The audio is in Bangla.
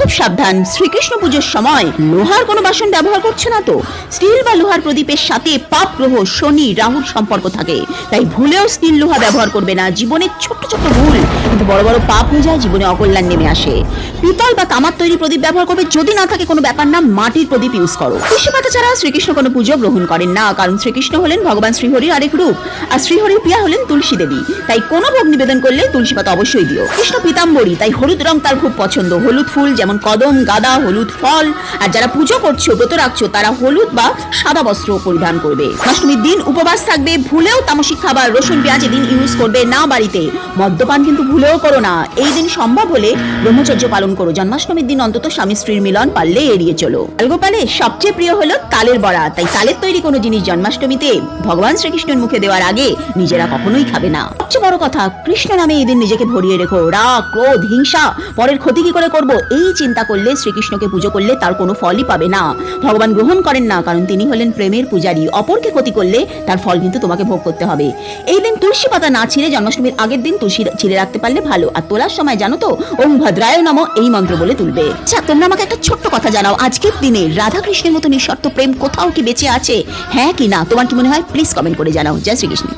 খুব সাবধান, শ্রীকৃষ্ণ পুজোর সময় লোহার কোনো বাসন ব্যবহার করছে না তো। স্টিল বা লোহার প্রদীপের সাথে পাপ গ্রহ শনি রাহুর সম্পর্ক থাকে, তাই ভুলেও স্টিল লোহা ব্যবহার করবে না। জীবনের ছোট্ট ছোট্ট ভুল কিন্তু বড় বড় পাপ হয়ে যায়, জীবনে অকল্যাণ নেমে আসে। পিতল বা তামার তৈরি প্রদীপ ব্যবহার করবে, যদি না থাকে কোনো ব্যাপার না, মাটির প্রদীপ ইউজ করো। তুলসী পাতা ছাড়া শ্রীকৃষ্ণ কোনো পুজো গ্রহণ করেন না, কারণ শ্রীকৃষ্ণ হলেন ভগবান শ্রীহরির আরেক রূপ, আর শ্রীহরির প্রিয়া হলেন তুলসী দেবী। তাই কোনো ভোগ নিবেদন করলে তুলসী পাতা অবশ্যই দিও। কৃষ্ণ পীতাম্বরী, তাই হলুদ রং তার খুব পছন্দ। হলুদ ফুল যেমন কদম, গাঁদা, হলুদ ফল। আর যারা পুজো করছো, ব্রত রাখছো, তারা হলুদ বা সাদা বস্ত্র পরিধান করবে। অষ্টমীর দিন উপবাস থাকবে, ভুলেও তামসিক খাবার রসুন পেঁয়াজ এদিন ইউজ করবে না বাড়িতে। মদ্যপান কিন্তু ভুলেও করো না। এই দিন সম্ভব হলে ব্রহ্মচর্য পালন করো। জন্মাষ্টমীর দিন অন্তত স্বামী স্ত্রীর মিলন পারলে এড়িয়ে চলো। গোপালে সবচেয়ে প্রিয় হলো তালের বড়া, তাই তালের তৈরি কোনো জিনিস জন্মাষ্টমীতে ভগবান শ্রীকৃষ্ণের মুখে দেওয়ার আগে নিজেরা কখনোই খাবে না। সবচেয়ে বড় কথা, কৃষ্ণ নামে এই দিন নিজেকে ভরিয়ে রেখো। রাগ, ক্রোধ, হিংসা, পরের ক্ষতি কি করে করব, এই চিন্তা করলে শ্রীকৃষ্ণকে পুজো করলে তার কোনো ফলই পাবে না। ভগবান গ্রহণ করেন না, কারণ তিনি হলেন প্রেমের পূজারী। অপরকে ক্ষতি করলে তার ফল কিন্তু তোমাকে ভোগ করতে হবে। এই দিন তুলসী পাতা না ছিঁড়ে জন্মাষ্টমীর আগের দিন তুলসী ছিঁড়ে রাখতে পারলে ভালো। আর তোলার সময় জানো তো, ওম ভদ্রায় নমঃ এই মন্ত্র বলে তুলবে। আচ্ছা, তোমরা আমাকে একটা ছোট্ট কথা জানাও, আজকের দিনে রাধা কৃষ্ণের মতো নিঃশর্ত প্রেম কোথাও কি বেঁচে আছে? হ্যাঁ কি না, তোমার কি মনে হয়? প্লিজ কমেন্ট করে জানাও। জয় শ্রীকৃষ্ণ।